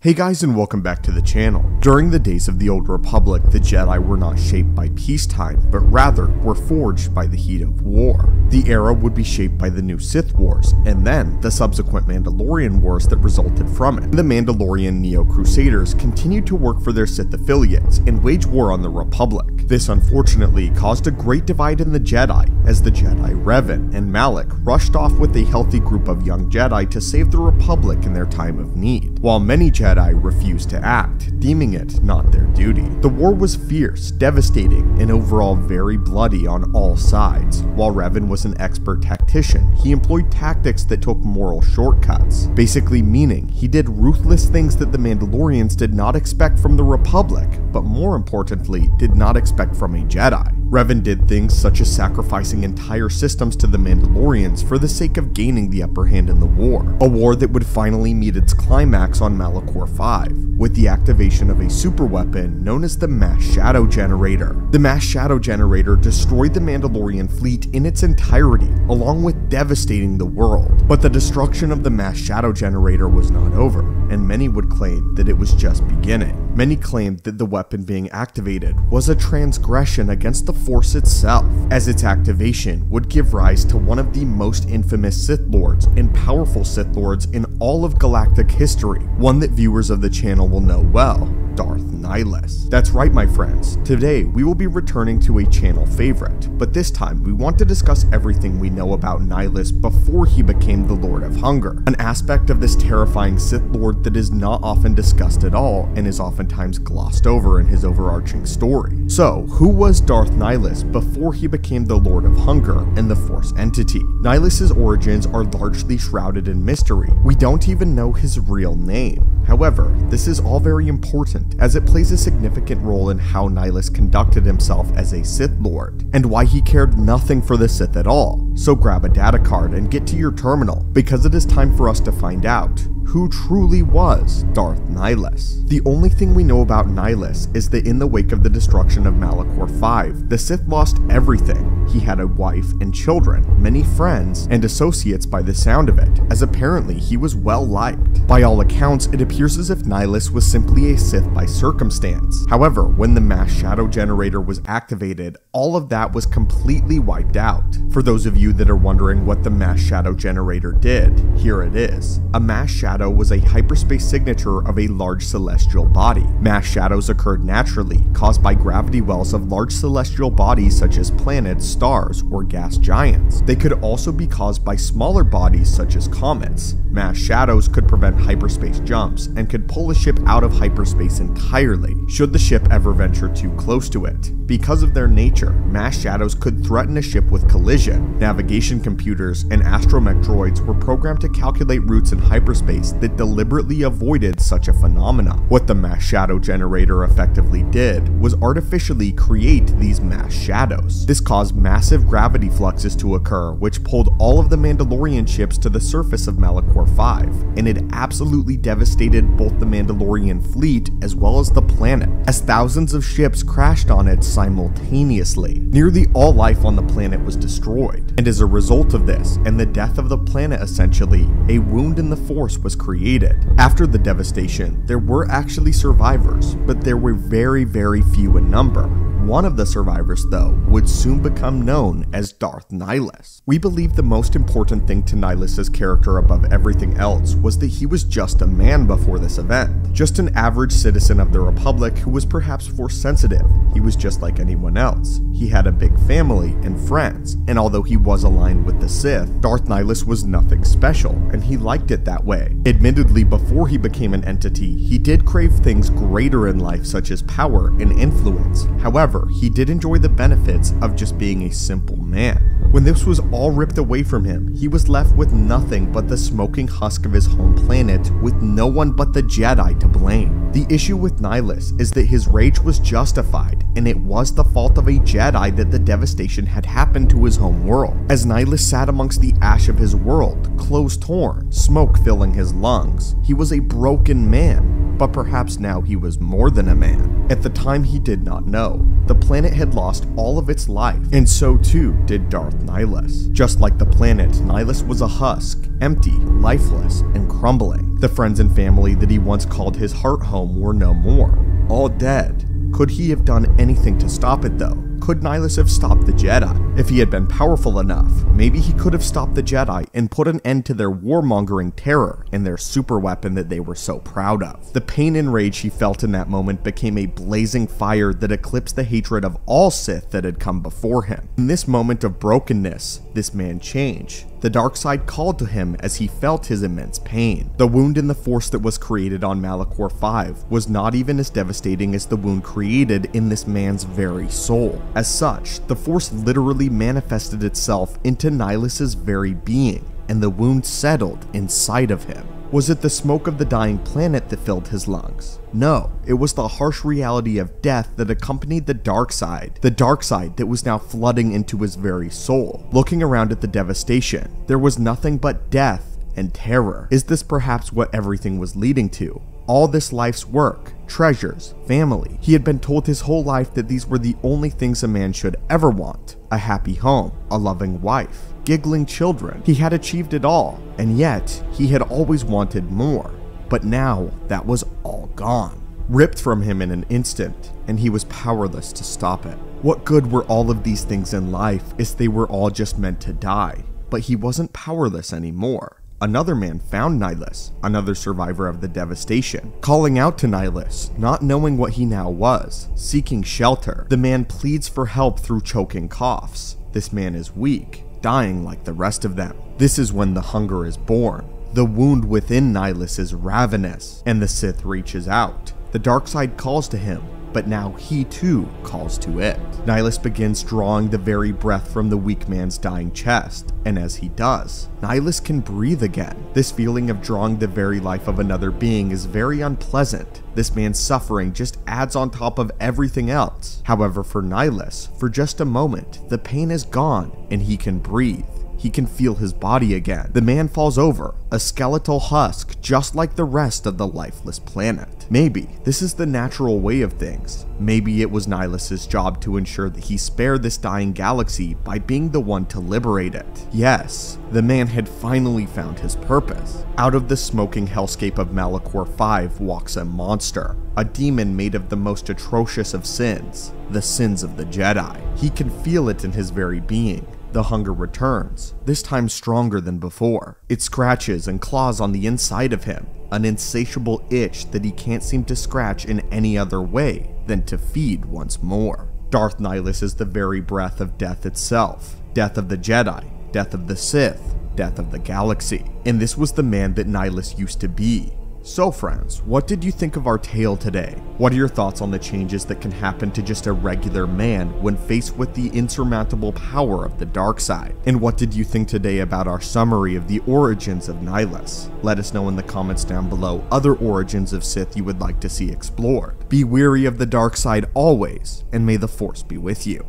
Hey guys, and welcome back to the channel. During the days of the Old Republic, the Jedi were not shaped by peacetime, but rather were forged by the heat of war. The era would be shaped by the new Sith Wars, and then the subsequent Mandalorian Wars that resulted from it. The Mandalorian Neo-Crusaders continued to work for their Sith affiliates and wage war on the Republic. This unfortunately caused a great divide in the Jedi, as the Jedi Revan and Malak rushed off with a healthy group of young Jedi to save the Republic in their time of need, while many Jedi refused to act, deeming it not their duty. The war was fierce, devastating, and overall very bloody on all sides. While Revan was an expert tactician, he employed tactics that took moral shortcuts, basically meaning he did ruthless things that the Mandalorians did not expect from the Republic, but more importantly, did not expect from a Jedi. Revan did things such as sacrificing entire systems to the Mandalorians for the sake of gaining the upper hand in the war, a war that would finally meet its climax on Malachor 5, with the activation of a superweapon known as the Mass Shadow Generator. The Mass Shadow Generator destroyed the Mandalorian fleet in its entirety, along with devastating the world. But the destruction of the Mass Shadow Generator was not over, and many would claim that it was just beginning. Many claimed that the weapon being activated was a transgression against the Force itself, as its activation would give rise to one of the most infamous Sith Lords and powerful Sith Lords in all of galactic history, one that viewers of the channel will know well: Darth Nihilus. That's right, my friends. Today we will be returning to a channel favorite, but this time we want to discuss everything we know about Nihilus before he became the Lord of Hunger, an aspect of this terrifying Sith Lord that is not often discussed at all and is oftentimes glossed over in his overarching story. So, who was Darth Nihilus before he became the Lord of Hunger and the Force entity? Nihilus's origins are largely shrouded in mystery. We don't even know his real name. However, this is all very important, as it plays a significant role in how Nihilus conducted himself as a Sith Lord, and why he cared nothing for the Sith at all. So grab a data card and get to your terminal, because it is time for us to find out who truly was Darth Nihilus. The only thing we know about Nihilus is that in the wake of the destruction of Malachor 5, the Sith lost everything. He had a wife and children, many friends, and associates by the sound of it, as apparently he was well liked. By all accounts, it appears as if Nihilus was simply a Sith by circumstance. However, when the Mass Shadow Generator was activated, all of that was completely wiped out. For those of you that are wondering what the Mass Shadow Generator did, here it is. A Mass Shadow was a hyperspace signature of a large celestial body. Mass shadows occurred naturally, caused by gravity wells of large celestial bodies such as planets, stars, or gas giants. They could also be caused by smaller bodies such as comets. Mass shadows could prevent hyperspace jumps and could pull a ship out of hyperspace entirely, should the ship ever venture too close to it. Because of their nature, mass shadows could threaten a ship with collision. Navigation computers and astromech droids were programmed to calculate routes in hyperspace that deliberately avoided such a phenomenon. What the Mass Shadow Generator effectively did was artificially create these mass shadows. This caused massive gravity fluxes to occur, which pulled all of the Mandalorian ships to the surface of Malachor 5, and it absolutely devastated both the Mandalorian fleet as well as the planet, as thousands of ships crashed on it simultaneously. Nearly all life on the planet was destroyed, and as a result of this, and the death of the planet essentially, a wound in the Force was created. After the devastation, there were actually survivors, but there were very few in number. One of the survivors, though, would soon become known as Darth Nihilus. We believe the most important thing to Nihilus's character above everything else was that he was just a man before this event. Just an average citizen of the Republic who was perhaps Force sensitive. He was just like anyone else. He had a big family and friends, and although he was aligned with the Sith, Darth Nihilus was nothing special, and he liked it that way. Admittedly, before he became an entity, he did crave things greater in life such as power and influence. However, he did enjoy the benefits of just being a simple man. When this was all ripped away from him, he was left with nothing but the smoking husk of his home planet, with no one but the Jedi to blame. The issue with Nihilus is that his rage was justified, and it was the fault of a Jedi that the devastation had happened to his home world. As Nihilus sat amongst the ash of his world, clothes torn, smoke filling his lungs, he was a broken man. But perhaps now he was more than a man. At the time, he did not know. The planet had lost all of its life, and so too did Darth Nihilus. Just like the planet, Nihilus was a husk, empty, lifeless, and crumbling. The friends and family that he once called his heart home were no more, all dead. Could he have done anything to stop it though? Could Nihilus have stopped the Jedi? If he had been powerful enough, maybe he could have stopped the Jedi and put an end to their warmongering terror and their super weapon that they were so proud of. The pain and rage he felt in that moment became a blazing fire that eclipsed the hatred of all Sith that had come before him. In this moment of brokenness, this man changed. The dark side called to him as he felt his immense pain. The wound in the Force that was created on Malachor 5 was not even as devastating as the wound created in this man's very soul. As such, the Force literally manifested itself into Nihilus's very being, and the wound settled inside of him. Was it the smoke of the dying planet that filled his lungs? No, it was the harsh reality of death that accompanied the dark side that was now flooding into his very soul. Looking around at the devastation, there was nothing but death and terror. Is this perhaps what everything was leading to? All this life's work, treasures, family. He had been told his whole life that these were the only things a man should ever want. A happy home, a loving wife, giggling children. He had achieved it all, and yet he had always wanted more. But now that was all gone, ripped from him in an instant, and he was powerless to stop it. What good were all of these things in life if they were all just meant to die? But he wasn't powerless anymore. Another man found Nihilus, another survivor of the devastation, calling out to Nihilus, not knowing what he now was, seeking shelter. The man pleads for help through choking coughs. This man is weak, dying like the rest of them. This is when the hunger is born. The wound within Nihilus is ravenous, and the Sith reaches out. The dark side calls to him, but now he too calls to it. Nihilus begins drawing the very breath from the weak man's dying chest, and as he does, Nihilus can breathe again. This feeling of drawing the very life of another being is very unpleasant. This man's suffering just adds on top of everything else. However, for Nihilus, for just a moment, the pain is gone and he can breathe. He can feel his body again. The man falls over, a skeletal husk just like the rest of the lifeless planet. Maybe this is the natural way of things. Maybe it was Nihilus's job to ensure that he spared this dying galaxy by being the one to liberate it. Yes, the man had finally found his purpose. Out of the smoking hellscape of Malachor 5 walks a monster, a demon made of the most atrocious of sins, the sins of the Jedi. He can feel it in his very being. The hunger returns, this time stronger than before. It scratches and claws on the inside of him, an insatiable itch that he can't seem to scratch in any other way than to feed once more. Darth Nihilus is the very breath of death itself. Death of the Jedi, death of the Sith, death of the galaxy. And this was the man that Nihilus used to be. So friends, what did you think of our tale today? What are your thoughts on the changes that can happen to just a regular man when faced with the insurmountable power of the dark side? And what did you think today about our summary of the origins of Nihilus? Let us know in the comments down below other origins of Sith you would like to see explored. Be wary of the dark side always, and may the Force be with you.